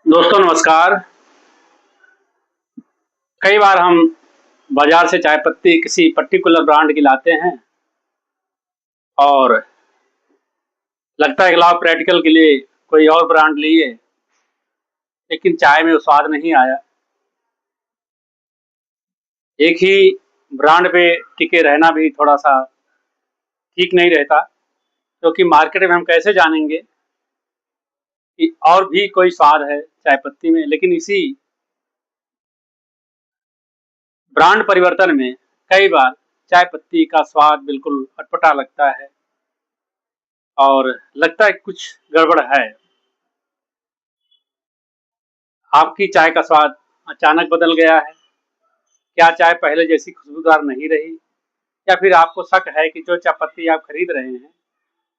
दोस्तों नमस्कार। कई बार हम बाजार से चाय पत्ती किसी पर्टिकुलर ब्रांड की लाते हैं और लगता है कि लाओ प्रैक्टिकल के लिए कोई और ब्रांड लिए, लेकिन चाय में वो स्वाद नहीं आया। एक ही ब्रांड पे टिके रहना भी थोड़ा-सा ठीक नहीं रहता, क्योंकि मार्केट में हम कैसे जानेंगे कि और भी कोई स्वाद है चाय पत्ती में, लेकिन इसी ब्रांड परिवर्तन में कई बार चाय पत्ती का स्वाद बिल्कुल अटपटा लगता है और लगता है कुछ गड़बड़ है। आपकी चाय का स्वाद अचानक बदल गया है? क्या चाय पहले जैसी खुशबूदार नहीं रही? या फिर आपको शक है कि जो चाय पत्ती आप खरीद रहे हैं,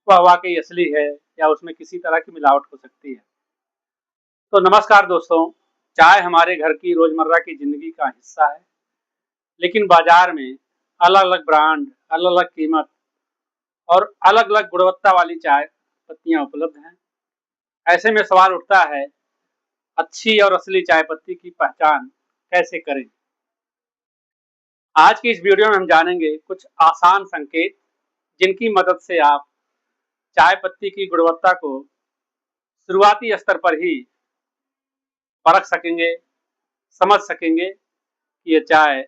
वह वाक़ई असली है या उसमें किसी तरह की मिलावट हो सकती है? तो नमस्कार दोस्तों, चाय हमारे घर की रोज़मर्रा की ज़िंदगी का हिस्सा है, लेकिन बाज़ार में अलग-अलग ब्रांड, अलग-अलग कीमत और अलग-अलग गुणवत्ता वाली चाय पत्तियाँ उपलब्ध हैं। ऐसे में सवाल उठता है, अच्छी और असली चाय पत्ती की पहचान कैसे करें? आज की इस वीडियो में हम जानेंगे कुछ आसान संकेत, जिनकी मदद से आप चाय पत्ती की गुणवत्ता को शुरुआती स्तर पर ही परख सकेंगे, समझ सकेंगे कि ये चाय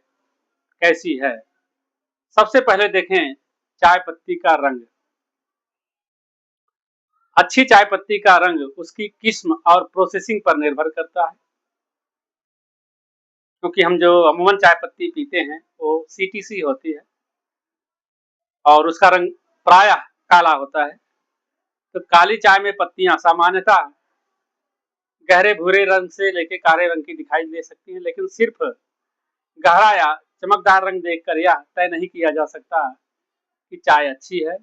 कैसी है। सबसे पहले देखें चाय पत्ती का रंग। अच्छी चाय पत्ती का रंग उसकी किस्म और प्रोसेसिंग पर निर्भर करता है, क्योंकि हम जो अमूमन चाय पत्ती पीते हैं वो सीटीसी होती है और उसका रंग प्रायः काला होता है। तो काली चाय में पत्तियां सामान्यतः गहरे भूरे रंग से लेकर काले रंग की दिखाई दे सकती हैं, लेकिन सिर्फ गहरा या चमकदार रंग देखकर यह तय नहीं किया जा सकता कि चाय अच्छी है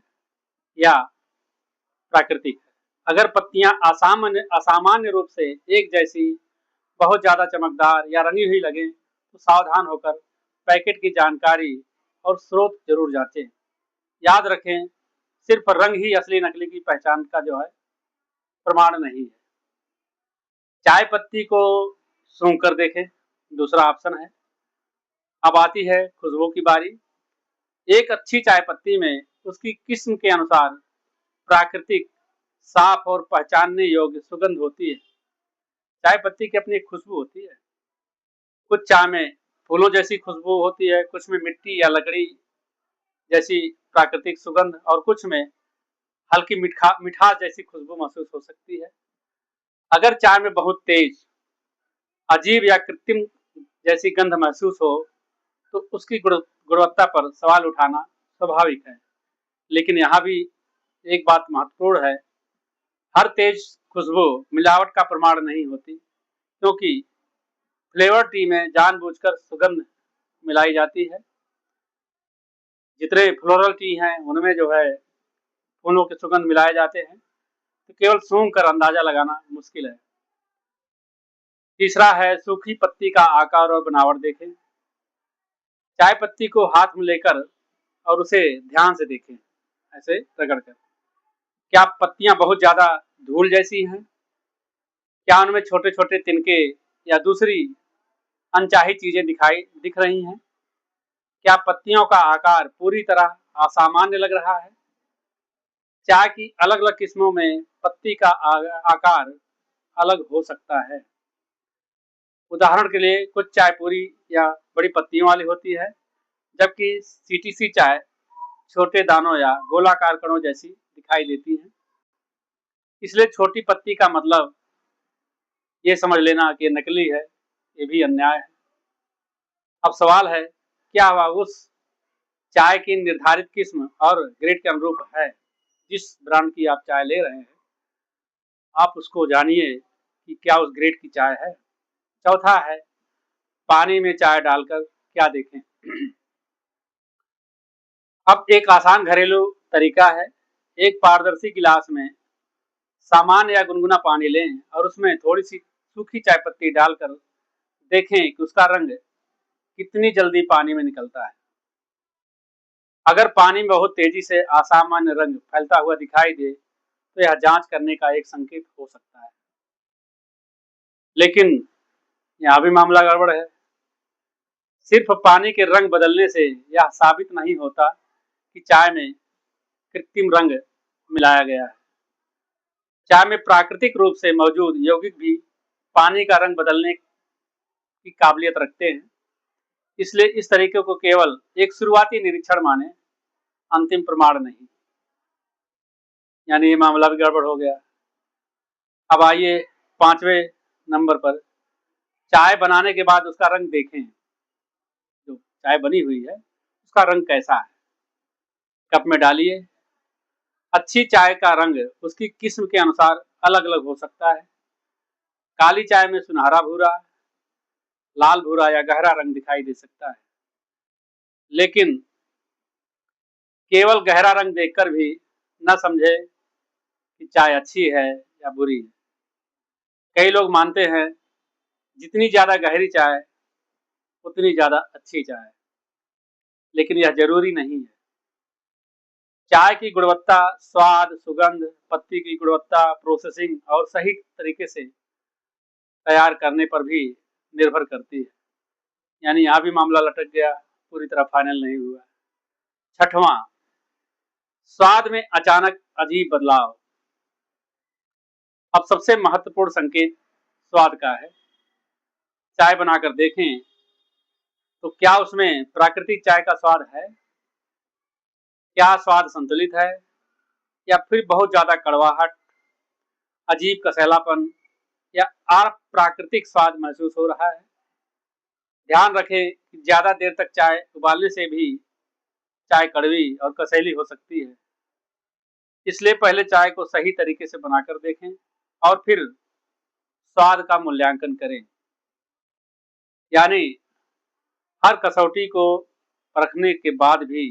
या प्राकृतिक है। अगर पत्तियां असामान्य रूप से एक जैसी, बहुत ज्यादा चमकदार या रंगी हुई लगे, तो सावधान होकर पैकेट की जानकारी और स्रोत जरूर जांचें। याद रखें, सिर्फ रंग ही असली नकली की पहचान का जो है प्रमाण नहीं है। चाय पत्ती को सूंघ कर देखें, दूसरा ऑप्शन है। अब आती है खुशबू की बारी। एक अच्छी चाय पत्ती में उसकी किस्म के अनुसार प्राकृतिक, साफ और पहचानने योग्य सुगंध होती है। चाय पत्ती की अपनी एक खुशबू होती है। कुछ चाय में फूलों जैसी खुशबू होती है, कुछ में मिट्टी या लकड़ी जैसी प्राकृतिक सुगंध और कुछ में हल्की मिठास जैसी खुशबू महसूस हो सकती है। अगर चाय में बहुत तेज, अजीब या कृत्रिम जैसी गंध महसूस हो, तो उसकी गुणवत्ता पर सवाल उठाना स्वाभाविक है। लेकिन यहाँ भी एक बात महत्वपूर्ण है, हर तेज खुशबू मिलावट का प्रमाण नहीं होती, क्योंकि फ्लेवर टी में जानबूझकर सुगंध मिलाई जाती है। जितने फ्लोरल टी हैं उनमें जो है फूलों के सुगंध मिलाए जाते हैं, तो केवल सूंघ कर अंदाजा लगाना मुश्किल है। तीसरा है सूखी पत्ती का आकार और बनावट देखें। चाय पत्ती को हाथ में लेकर और उसे ध्यान से देखें, ऐसे रगड़ कर। क्या पत्तियां बहुत ज्यादा धूल जैसी हैं? क्या उनमें छोटे छोटे तिनके या दूसरी अनचाही चीजें दिख रही हैं? क्या पत्तियों का आकार पूरी तरह असामान्य लग रहा है? चाय की अलग अलग किस्मों में पत्ती का आकार अलग हो सकता है। उदाहरण के लिए कुछ चाय पूरी या बड़ी पत्तियों वाली होती है, जबकि सीटीसी चाय छोटे दानों या गोलाकार कणों जैसी दिखाई देती है। इसलिए छोटी पत्ती का मतलब ये समझ लेना कि ये नकली है, ये भी अन्याय है। अब सवाल है, क्या वह उस चाय की निर्धारित किस्म और ग्रेड के अनुरूप है? जिस ब्रांड की आप चाय ले रहे हैं, आप उसको जानिए कि क्या उस ग्रेड की चाय है। चौथा है, पानी में चाय डालकर क्या देखें। अब एक आसान घरेलू तरीका है। एक पारदर्शी गिलास में सामान्य या गुनगुना पानी लें और उसमें थोड़ी सी सूखी चाय पत्ती डालकर देखें कि उसका रंग कितनी जल्दी पानी में निकलता है। अगर पानी में बहुत तेजी से असामान्य रंग फैलता हुआ दिखाई दे, तो यह जांच करने का एक संकेत हो सकता है। लेकिन यहाँ भी मामला गड़बड़ है। सिर्फ पानी के रंग बदलने से यह साबित नहीं होता कि चाय में कृत्रिम रंग मिलाया गया है। चाय में प्राकृतिक रूप से मौजूद यौगिक भी पानी का रंग बदलने की काबिलियत रखते हैं। इसलिए इस तरीके को केवल एक शुरुआती निरीक्षण माने, अंतिम प्रमाण नहीं। यानी ये मामला भी गड़बड़ हो गया। अब आइए 5वें नंबर पर, चाय बनाने के बाद उसका रंग देखें। जो चाय बनी हुई है उसका रंग कैसा है, कप में डालिए। अच्छी चाय का रंग उसकी किस्म के अनुसार अलग अलग हो सकता है। काली चाय में सुनहरा भूरा, लाल भूरा या गहरा रंग दिखाई दे सकता है। लेकिन केवल गहरा रंग देखकर भी न समझे कि चाय अच्छी है या बुरी है। कई लोग मानते हैं जितनी ज्यादा गहरी चाय उतनी ज्यादा अच्छी चाय, लेकिन यह जरूरी नहीं है। चाय की गुणवत्ता स्वाद, सुगंध, पत्ती की गुणवत्ता, प्रोसेसिंग और सही तरीके से तैयार करने पर भी निर्भर करती है। यानी यहाँ भी मामला लटक गया, पूरी तरह फाइनल नहीं हुआ। 6वां, स्वाद में अचानक अजीब बदलाव। अब सबसे महत्वपूर्ण संकेत स्वाद का है। चाय बनाकर देखें तो क्या उसमें प्राकृतिक चाय का स्वाद है, क्या स्वाद संतुलित है, या फिर बहुत ज्यादा कड़वाहट, अजीब कसैलापन या अप्राकृतिक स्वाद महसूस हो रहा है। ध्यान रखें कि ज्यादा देर तक चाय उबालने से भी चाय कड़वी और कसैली हो सकती है। इसलिए पहले चाय को सही तरीके से बनाकर देखें और फिर स्वाद का मूल्यांकन करें। यानी हर कसौटी को परखने के बाद भी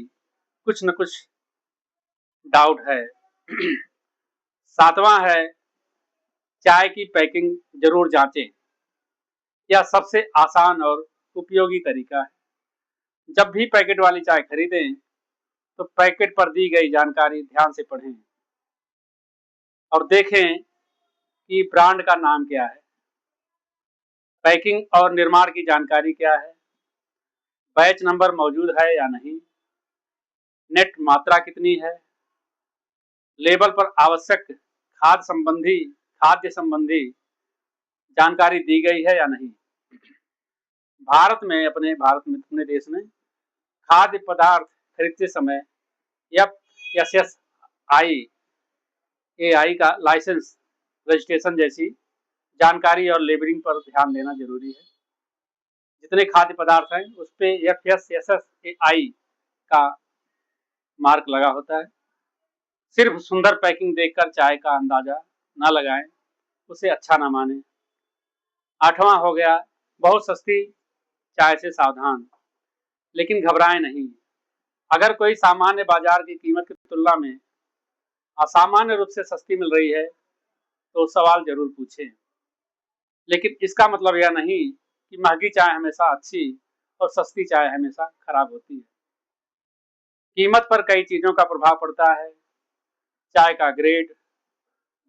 कुछ न कुछ डाउट है। 7वां है, चाय की पैकिंग जरूर जांचें। यह सबसे आसान और उपयोगी तरीका है। जब भी पैकेट वाली चाय खरीदें तो पैकेट पर दी गई जानकारी ध्यान से पढ़ें और देखें कि ब्रांड का नाम क्या है, पैकिंग और निर्माण की जानकारी क्या है, बैच नंबर मौजूद है या नहीं, नेट मात्रा कितनी है, लेबल पर आवश्यक खाद्य संबंधी जानकारी दी गई है या नहीं। अपने देश में खाद्य पदार्थ खरीदते समय FSSAI का लाइसेंस, रजिस्ट्रेशन जैसी जानकारी और लेबलिंग पर ध्यान देना जरूरी है। जितने खाद्य पदार्थ हैं उस पे FSSAI का मार्क लगा होता है। सिर्फ सुंदर पैकिंग देखकर चाय का अंदाजा ना लगाएं, उसे अच्छा ना माने। 8वां हो गया, बहुत सस्ती चाय से सावधान। लेकिन घबराएं नहीं। अगर कोई सामान्य बाजार की कीमत की तुलना में असामान्य रूप से सस्ती मिल रही है तो सवाल जरूर पूछें। लेकिन इसका मतलब यह नहीं कि महंगी चाय हमेशा अच्छी और सस्ती चाय हमेशा खराब होती है। कीमत पर कई चीजों का प्रभाव पड़ता है। चाय का ग्रेड,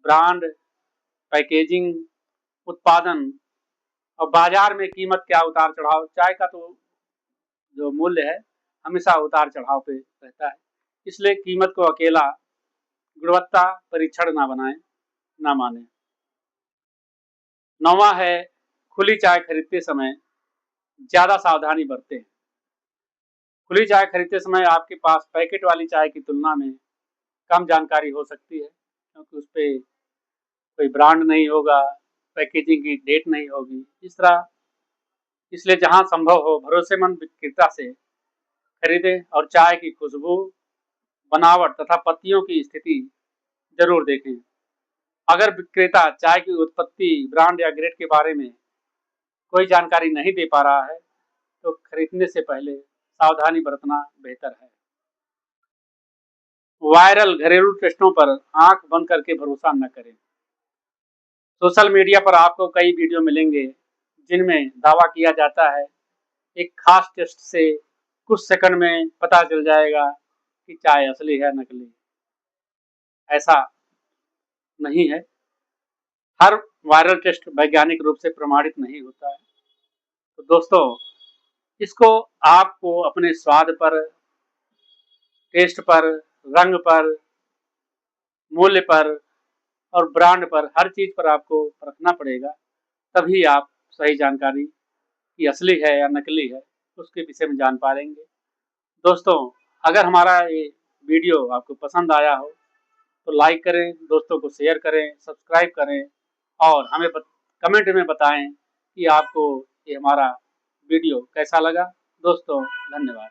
ब्रांड, पैकेजिंग, उत्पादन और बाजार में कीमत क्या उतार चढ़ाव। चाय का तो जो मूल्य है हमेशा उतार चढ़ाव पे रहता है। इसलिए कीमत को अकेला गुणवत्ता परीक्षण ना माने। 9वां है, खुली चाय खरीदते समय ज्यादा सावधानी बरतें। खुली चाय खरीदते समय आपके पास पैकेट वाली चाय की तुलना में कम जानकारी हो सकती है, क्योंकि उस पर कोई ब्रांड नहीं होगा, पैकेजिंग की डेट नहीं होगी इसलिए जहां संभव हो भरोसेमंद विक्रेता से खरीदें और चाय की खुशबू, बनावट तथा पत्तियों की स्थिति जरूर देखें। अगर विक्रेता चाय की उत्पत्ति, ब्रांड या ग्रेड के बारे में कोई जानकारी नहीं दे पा रहा है तो खरीदने से पहले सावधानी बरतना बेहतर है। वायरल घरेलू टेस्टों पर आंख बंद करके भरोसा न करें। सोशल मीडिया पर आपको कई वीडियो मिलेंगे जिनमें दावा किया जाता है एक खास टेस्ट से कुछ सेकंड में पता चल जाएगा कि चाय असली है नकली। ऐसा नहीं है। हर वायरल टेस्ट वैज्ञानिक रूप से प्रमाणित नहीं होता है। तो दोस्तों, इसको आपको अपने स्वाद पर, टेस्ट पर, रंग पर, मूल्य पर और ब्रांड पर, हर चीज़ पर आपको परखना पड़ेगा। तभी आप सही जानकारी कि असली है या नकली है, उसके विषय में जान पाएँगे। दोस्तों, अगर हमारा ये वीडियो आपको पसंद आया हो तो लाइक करें, दोस्तों को शेयर करें, सब्सक्राइब करें और हमें कमेंट में बताएं कि आपको ये हमारा वीडियो कैसा लगा। दोस्तों, धन्यवाद।